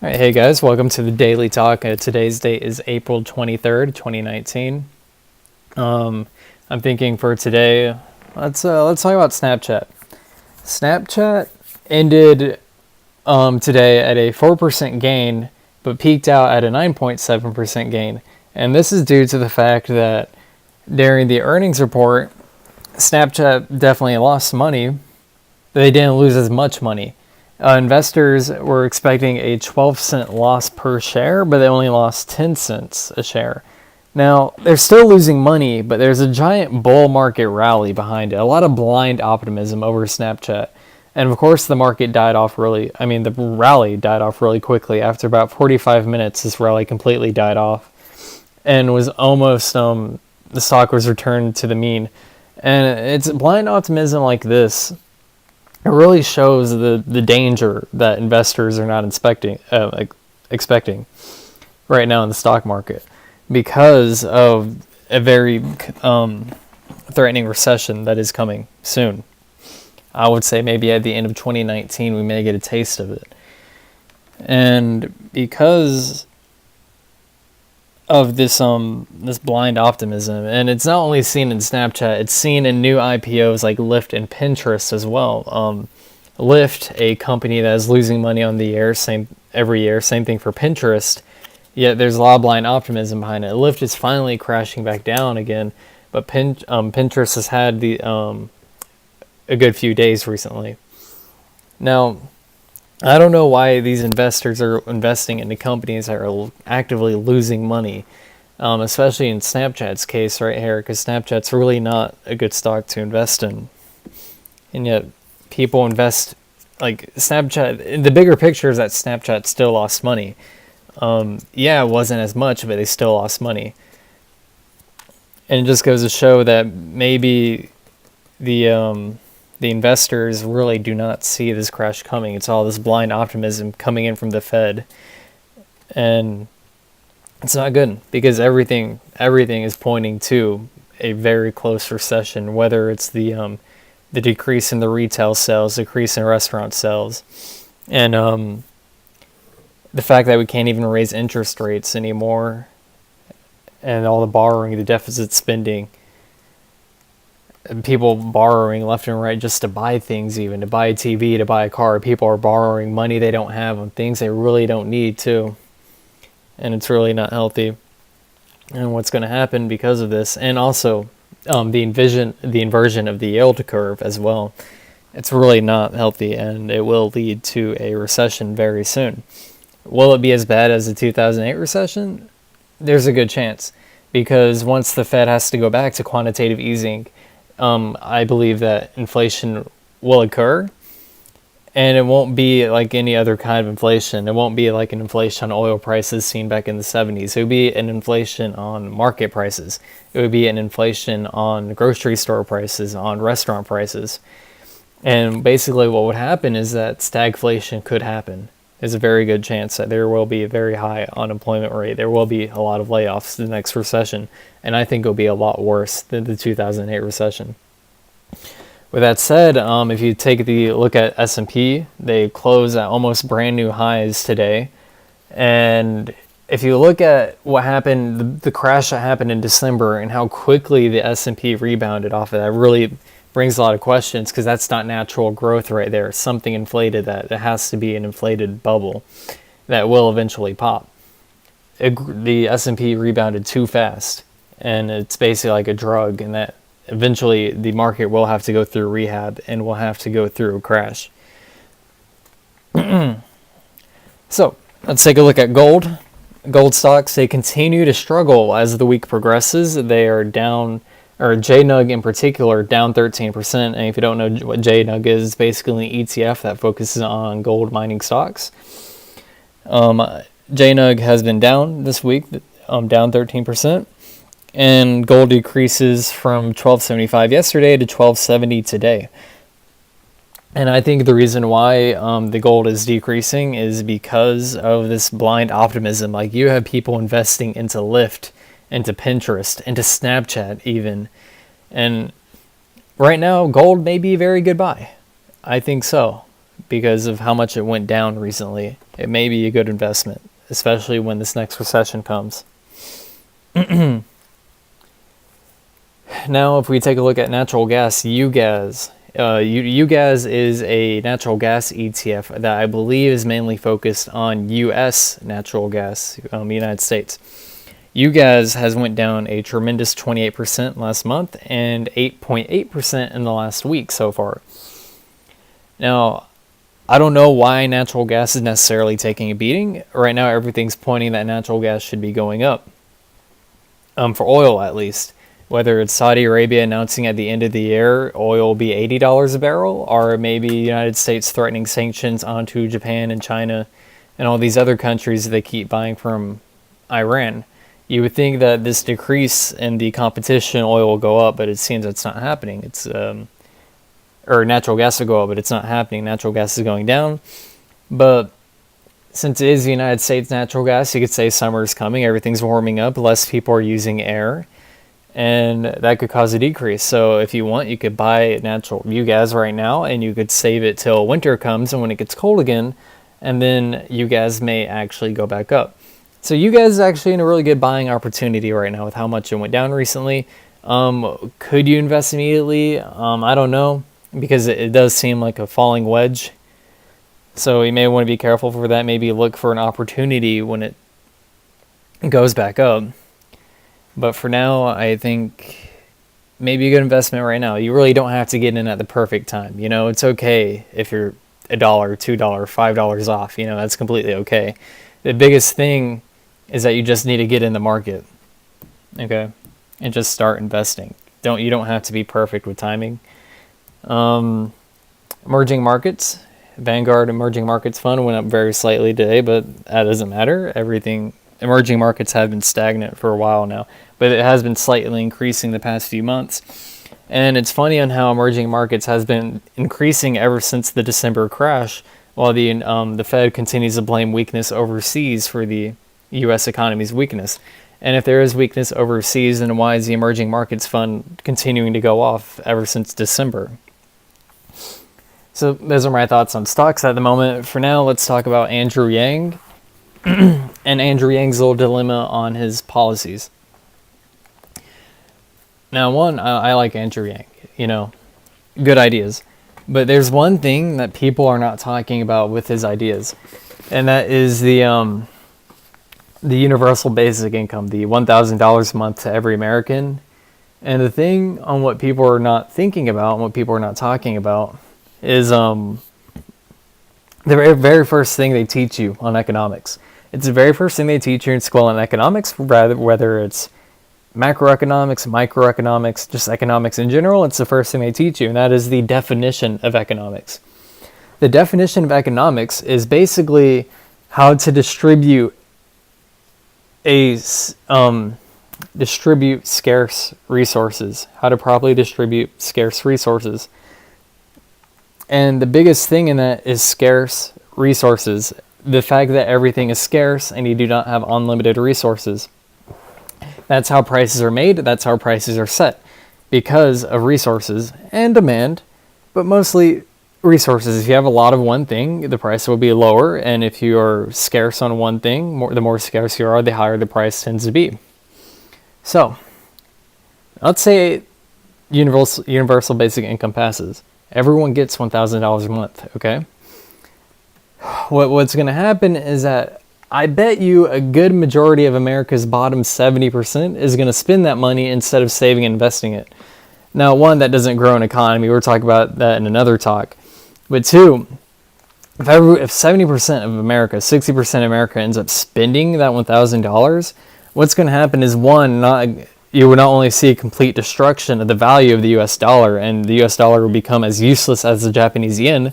All right, hey guys, welcome to the Daily Talk. Today's date is April 23rd, 2019. I'm thinking for today, let's talk about Snapchat. Snapchat ended today at a 4% gain, but peaked out at a 9.7% gain. And this is due to the fact that during the earnings report, Snapchat definitely lost money, but they didn't lose as much money. Investors were expecting a 12-cent loss per share, but they only lost 10 cents a share. Now, they're still losing money, but there's a giant bull market rally behind it. A lot of blind optimism over Snapchat. And of course, the rally died off really quickly. After about 45 minutes, this rally completely died off and was almost, the stock was returned to the mean. And it's blind optimism like this. It really shows the danger that investors are not expecting right now in the stock market because of a very threatening recession that is coming soon. I would say maybe at the end of 2019 we may get a taste of it. And because of this blind optimism, and it's not only seen in Snapchat, it's seen in new IPOs like Lyft and Pinterest as well. Lyft, a company that is losing money on the air every year, same thing for Pinterest, yet there's a lot of blind optimism behind it. Lyft is finally crashing back down again, but Pinterest has had a good few days recently. Now, I don't know why these investors are investing into companies that are actively losing money, especially in Snapchat's case right here, because Snapchat's really not a good stock to invest in. And yet, people invest, like Snapchat, the bigger picture is that Snapchat still lost money. It wasn't as much, but they still lost money. And it just goes to show that maybe the investors really do not see this crash coming. It's all this blind optimism coming in from the Fed. And it's not good because everything is pointing to a very close recession, whether it's the decrease in the retail sales, decrease in restaurant sales, and the fact that we can't even raise interest rates anymore, and all the borrowing, the deficit spending, people borrowing left and right just to buy things, even to buy a TV, to buy a car. People are borrowing money they don't have on things they really don't need to. And it's really not healthy. And what's going to happen because of this, and also the inversion of the yield curve as well, it's really not healthy, and it will lead to a recession very soon. Will it be as bad as the 2008 recession? There's a good chance, because once the Fed has to go back to quantitative easing, I believe that inflation will occur, and it won't be like any other kind of inflation. It won't be like an inflation on oil prices seen back in the 70s. It would be an inflation on market prices. It would be an inflation on grocery store prices, on restaurant prices. And basically what would happen is that stagflation could happen. There's a very good chance that there will be a very high unemployment rate. There will be a lot of layoffs in the next recession, and I think it'll be a lot worse than the 2008 recession. With that said, if you take the look at S&P, they close at almost brand new highs today. And if you look at what happened, the crash that happened in December and how quickly the S&P rebounded off of that really brings a lot of questions, because that's not natural growth right there. Something inflated that. It has to be an inflated bubble that will eventually pop. The S&P rebounded too fast, and it's basically like a drug, and that eventually the market will have to go through rehab and will have to go through a crash. So let's take a look at gold. Gold stocks, they continue to struggle as the week progresses. They are down, or JNUG in particular, down 13%. And if you don't know what JNUG is, it's basically an ETF that focuses on gold mining stocks. JNUG has been down this week, down 13%. And gold decreases from $12.75 yesterday to $12.70 today. And I think the reason why the gold is decreasing is because of this blind optimism. Like, you have people investing into Lyft, into Pinterest, into Snapchat even. And right now, gold may be a very good buy. I think so. because of how much it went down recently. It may be a good investment, especially when this next recession comes. Now, if we take a look at natural gas, UGAS. UGAS is a natural gas ETF that I believe is mainly focused on U.S. natural gas, United States. UGAS has went down a tremendous 28% last month and 8.8% in the last week so far. Now, I don't know why natural gas is necessarily taking a beating. Right now, everything's pointing that natural gas should be going up, for oil at least. Whether it's Saudi Arabia announcing at the end of the year oil will be $80 a barrel, or maybe the United States threatening sanctions onto Japan and China and all these other countries that they keep buying from Iran. You would think that this decrease in the competition, oil will go up, but it seems that's not happening. Or natural gas will go up, but it's not happening. Natural gas is going down. But since it is the United States natural gas, you could say summer is coming, everything's warming up, less people are using air, and that could cause a decrease. So if you want, you could buy natural UGAS right now, and you could save it till winter comes, and when it gets cold again, and then UGAS may actually go back up. So UGAS is actually in a really good buying opportunity right now with how much it went down recently. Could you invest immediately? I don't know, because it does seem like a falling wedge. So you may want to be careful for that. Maybe look for an opportunity when it goes back up. But for now, I think maybe a good investment right now. You really don't have to get in at the perfect time. You know, it's okay if you're $1, $2, $5 off. You know, that's completely okay. The biggest thing is that you just need to get in the market, okay, and just start investing. You don't have to be perfect with timing. Emerging markets, Vanguard Emerging Markets Fund went up very slightly today, but that doesn't matter. Emerging markets have been stagnant for a while now, but it has been slightly increasing the past few months. And it's funny on how emerging markets has been increasing ever since the December crash, while the Fed continues to blame weakness overseas for the U.S. economy's weakness. And if there is weakness overseas, then why is the Emerging Markets Fund continuing to go off ever since December? So those are my thoughts on stocks at the moment. For now, let's talk about Andrew Yang and Andrew Yang's little dilemma on his policies. Now, one, I like Andrew Yang, you know, good ideas. But there's one thing that people are not talking about with his ideas, and that is the universal basic income, the $1,000 a month to every American. And the thing on what people are not thinking about and what people are not talking about is the very first thing they teach you on economics. It's the very first thing they teach you in school on economics, whether it's macroeconomics, microeconomics, just economics in general. It's the first thing they teach you, and that is the definition of economics. The definition of economics is basically how to distribute scarce resources, how to properly distribute scarce resources. And the biggest thing in that is scarce resources. The fact that everything is scarce and you do not have unlimited resources. That's how prices are made. That's how prices are set, because of resources and demand, but mostly resources. If you have a lot of one thing, the price will be lower, and if you are scarce on one thing, the more scarce you are, the higher the price tends to be. So, let's say universal basic income passes. Everyone gets $1,000 a month, okay? What's going to happen is that I bet you a good majority of America's bottom 70% is going to spend that money instead of saving and investing it. Now, one, that doesn't grow an economy. We'll talk about that in another talk. But two, if 70% of America, 60% of America ends up spending that $1,000, what's going to happen is, one, you will not only see a complete destruction of the value of the U.S. dollar, and the U.S. dollar will become as useless as the Japanese yen,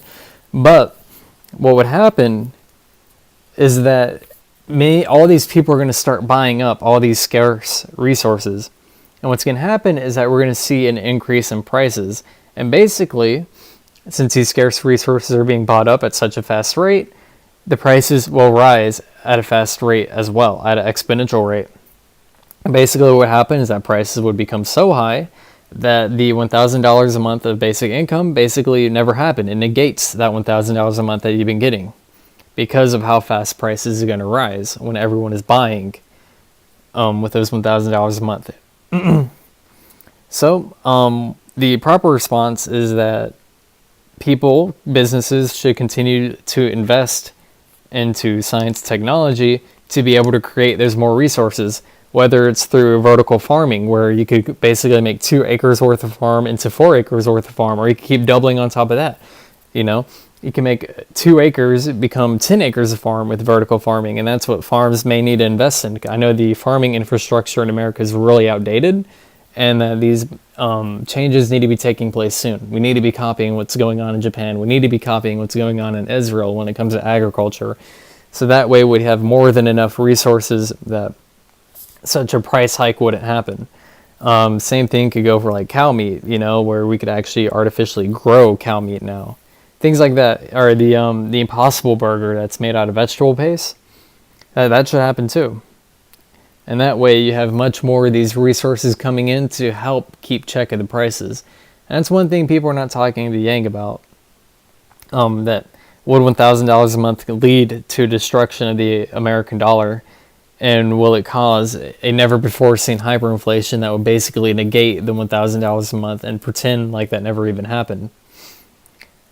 but what would happen is that all these people are going to start buying up all these scarce resources. And what's going to happen is that we're going to see an increase in prices. And basically, since these scarce resources are being bought up at such a fast rate, the prices will rise at a fast rate as well, at an exponential rate. And basically what happened is that prices would become so high that the $1,000 a month of basic income basically never happened. It negates that $1,000 a month that you've been getting because of how fast prices are going to rise when everyone is buying with those $1,000 a month. So the proper response is that businesses should continue to invest into science technology to be able to create those more resources, whether it's through vertical farming, where you could basically make 2 acres worth of farm into 4 acres worth of farm, or you could keep doubling on top of that. You can make 2 acres become 10 acres of farm with vertical farming, and that's what farms may need to invest in. I know the farming infrastructure in America is really outdated, and that these changes need to be taking place soon. We need to be copying what's going on in Japan. We need to be copying what's going on in Israel when it comes to agriculture. So that way we have more than enough resources that such a price hike wouldn't happen. Same thing could go for like cow meat, where we could actually artificially grow cow meat now. Things like that, or the Impossible Burger that's made out of vegetable paste. That should happen too. And that way you have much more of these resources coming in to help keep check of the prices. And that's one thing people are not talking to Yang about. That would $1,000 a month lead to destruction of the American dollar? And will it cause a never before seen hyperinflation that would basically negate the $1,000 a month and pretend like that never even happened?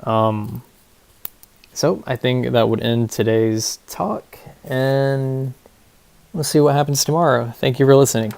So I think that would end today's talk, and we'll see what happens tomorrow. Thank you for listening.